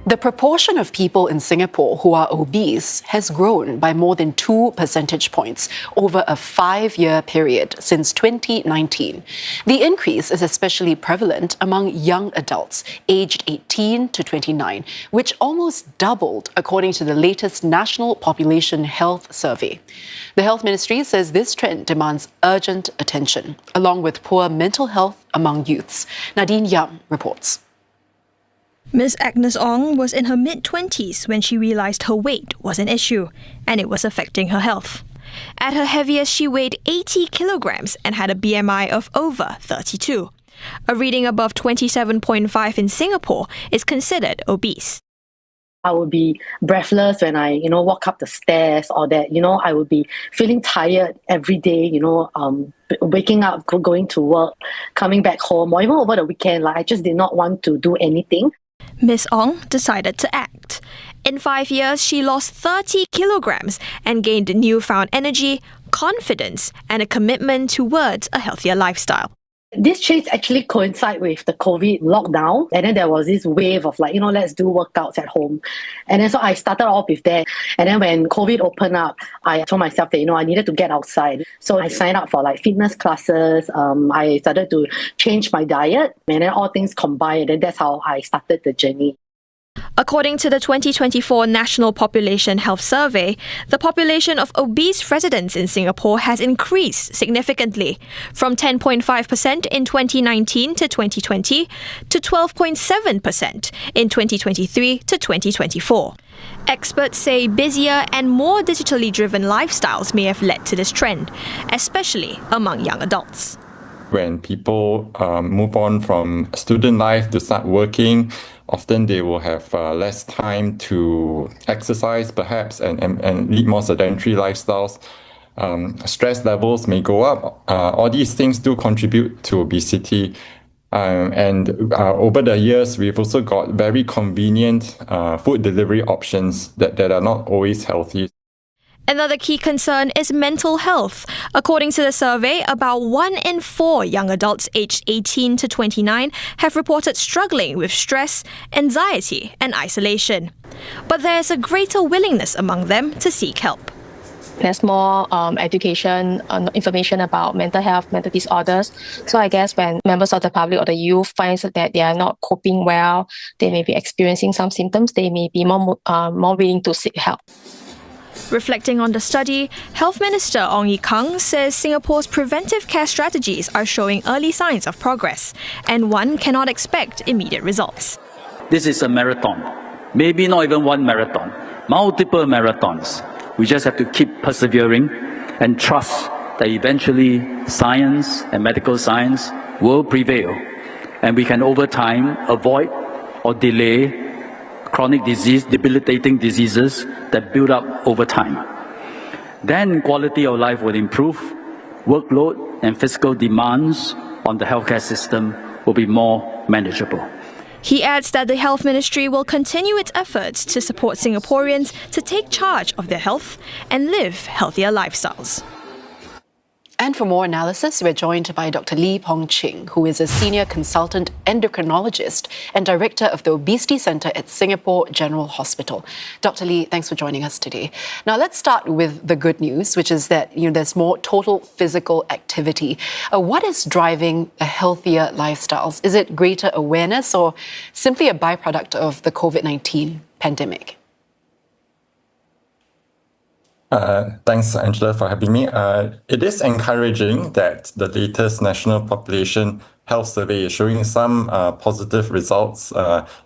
The proportion of people in Singapore who are obese has grown by more than 2 percentage points over a 5-year period since 2019. The increase is especially prevalent among young adults aged 18 to 29, which almost doubled according to the latest National Population Health Survey. The Health Ministry says this trend demands urgent attention, along with poor mental health among youths. Nadine Yam reports. Ms. Agnes Ong was in her mid-20s when she realised her weight was an issue and it was affecting her health. At her heaviest, she weighed 80 kilograms and had a BMI of over 32. A reading above 27.5 in Singapore is considered obese. I would be breathless when I, walk up the stairs, or that, I would be feeling tired every day, waking up, going to work, coming back home, or even over the weekend. I just did not want to do anything. Ms. Ong decided to act. In 5 years, she lost 30 kilograms and gained newfound energy, confidence, and a commitment towards a healthier lifestyle. This change actually coincided with the COVID lockdown, and then there was this wave of let's do workouts at home. And then so I started off with that. And then when COVID opened up, I told myself that, I needed to get outside. So I signed up for fitness classes. I started to change my diet, and then all things combined, and that's how I started the journey. According to the 2024 National Population Health Survey, the population of obese residents in Singapore has increased significantly from 10.5% in 2019 to 2020 to 12.7% in 2023 to 2024. Experts say busier and more digitally driven lifestyles may have led to this trend, especially among young adults. When people move on from student life to start working, often they will have less time to exercise perhaps and lead more sedentary lifestyles. Stress levels may go up. All these things do contribute to obesity. And over the years, we've also got very convenient food delivery options that are not always healthy. Another key concern is mental health. According to the survey, about 1 in 4 young adults aged 18 to 29 have reported struggling with stress, anxiety, and isolation. But there's a greater willingness among them to seek help. There's more education, information about mental health, mental disorders. So I guess when members of the public or the youth finds that they are not coping well, they may be experiencing some symptoms, they may be more willing to seek help. Reflecting on the study, Health Minister Ong Ye Kung says Singapore's preventive care strategies are showing early signs of progress, and one cannot expect immediate results. This is a marathon, maybe not even one marathon, multiple marathons. We just have to keep persevering and trust that eventually science and medical science will prevail, and we can over time avoid or delay chronic disease, debilitating diseases that build up over time. Then quality of life will improve, workload and physical demands on the healthcare system will be more manageable. He adds that the Health Ministry will continue its efforts to support Singaporeans to take charge of their health and live healthier lifestyles. And for more analysis, we're joined by Dr. Lee Phong Ching, who is a Senior Consultant Endocrinologist and Director of the Obesity Centre at Singapore General Hospital. Dr. Lee, thanks for joining us today. Now, let's start with the good news, which is that there's more total physical activity. What is driving a healthier lifestyles? Is it greater awareness or simply a byproduct of the COVID-19 pandemic? Thanks, Angela, for having me. It is encouraging that the latest National Population Health Survey is showing some positive results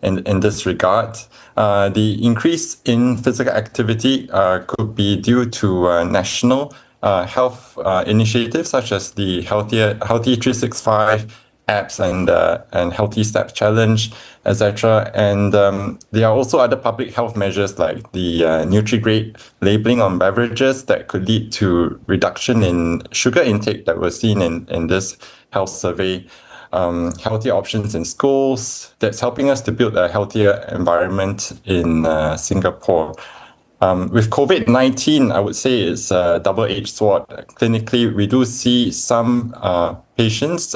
in this regard. The increase in physical activity could be due to national health initiatives such as the Healthy 365 apps and Healthy Steps Challenge, etc. And there are also other public health measures like the Nutri-Grade labeling on beverages that could lead to reduction in sugar intake that was seen in this health survey. Healthier options in schools, that's helping us to build a healthier environment in Singapore. With COVID-19, I would say it's a double-edged sword. Clinically, we do see some patients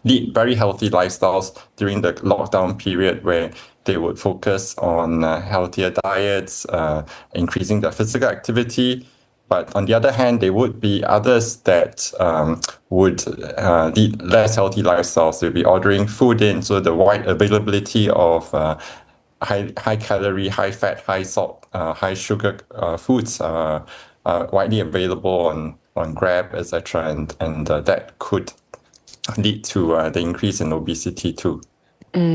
lead very healthy lifestyles during the lockdown period where they would focus on healthier diets, increasing their physical activity. But on the other hand, there would be others that would lead less healthy lifestyles. They'll be ordering food in, so the wide availability of high calorie, high fat, high salt, high sugar foods are widely available on Grab, etc., and that could lead to the increase in obesity too.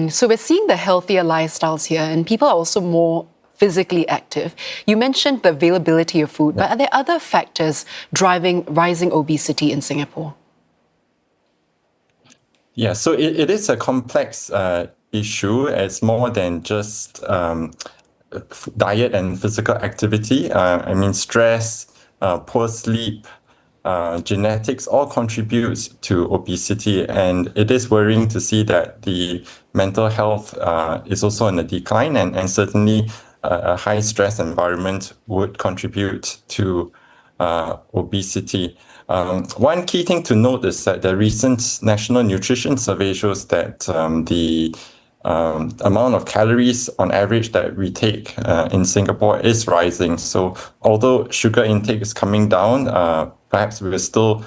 So we're seeing the healthier lifestyles here, and people are also more physically active. You mentioned the availability of food, but are there other factors driving rising obesity in Singapore? Yeah, so it is a complex issue. It's more than just diet and physical activity. I mean, stress, poor sleep, genetics all contribute to obesity, and it is worrying to see that the mental health is also on a decline, and certainly a high stress environment would contribute to obesity. One key thing to note is that the recent National Nutrition Survey shows that the amount of calories on average that we take in Singapore is rising. So although sugar intake is coming down, perhaps we're still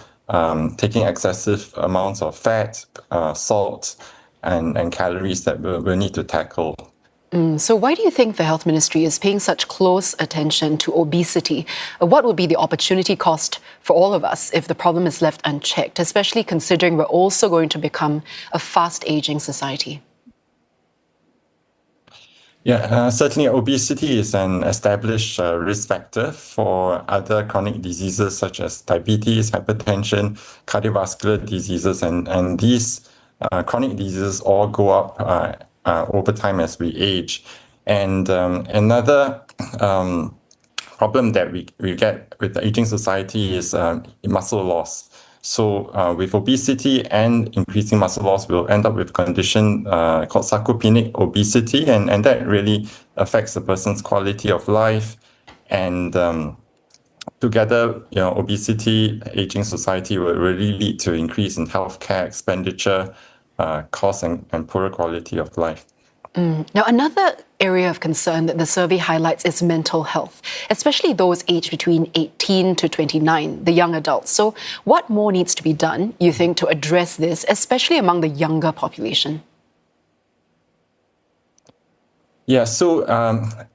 taking excessive amounts of fat, salt, and calories that we'll need to tackle. So why do you think the Health Ministry is paying such close attention to obesity? What would be the opportunity cost for all of us if the problem is left unchecked, especially considering we're also going to become a fast-aging society? Yeah, certainly obesity is an established risk factor for other chronic diseases such as diabetes, hypertension, cardiovascular diseases, and these chronic diseases all go up over time as we age. And another problem that we get with the aging society is muscle loss. So with obesity and increasing muscle loss, we'll end up with a condition called sarcopenic obesity, and that really affects the person's quality of life. And together, obesity, aging society will really lead to increase in healthcare expenditure, cost, and poorer quality of life. Now, another area of concern that the survey highlights is mental health, especially those aged between 18 to 29, the young adults. So what more needs to be done, you think, to address this, especially among the younger population? Yeah, so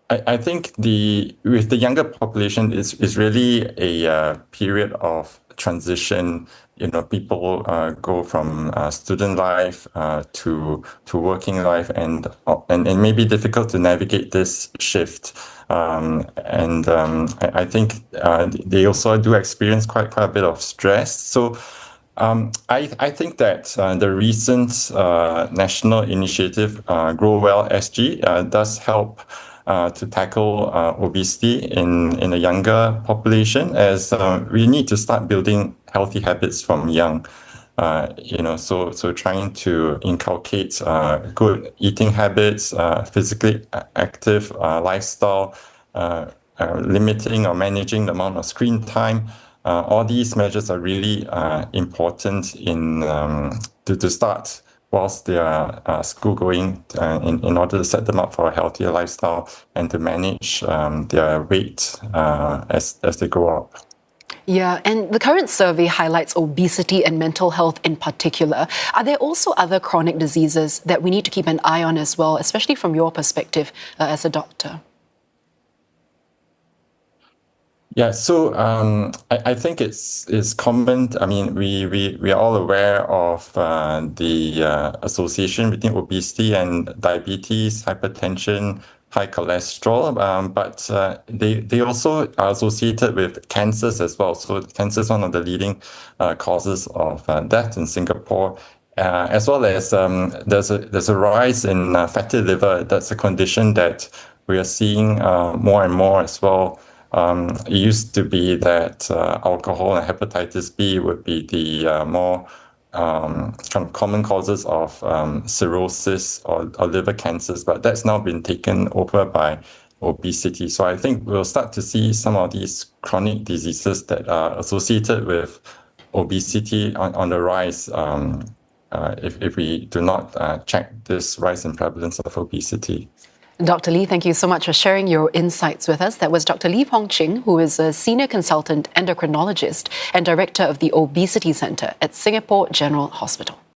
I think with the younger population is really a period of transition. People go from student life to working life, and it may be difficult to navigate this shift. I think they also do experience quite a bit of stress. So I think that the recent national initiative, Grow Well SG, does help to tackle obesity in a younger population, as we need to start building healthy habits from young. So trying to inculcate good eating habits, physically active lifestyle, limiting or managing the amount of screen time. All these measures are really important to start whilst they are school going, in order to set them up for a healthier lifestyle and to manage their weight as they grow up. Yeah, and the current survey highlights obesity and mental health in particular. Are there also other chronic diseases that we need to keep an eye on as well, especially from your perspective as a doctor? Yeah, so I think it's common. I mean, we are all aware of the association between obesity and diabetes, hypertension, high cholesterol, but they also are associated with cancers as well. So cancer is one of the leading causes of death in Singapore, as well as there's a rise in fatty liver. That's a condition that we are seeing more and more as well. It used to be that alcohol and hepatitis B would be the more kind of common causes of cirrhosis or liver cancers, but that's now been taken over by obesity. So I think we'll start to see some of these chronic diseases that are associated with obesity on the rise if we do not check this rise in prevalence of obesity. Dr. Lee, thank you so much for sharing your insights with us. That was Dr. Lee Phong Ching, who is a Senior Consultant Endocrinologist and Director of the Obesity Centre at Singapore General Hospital.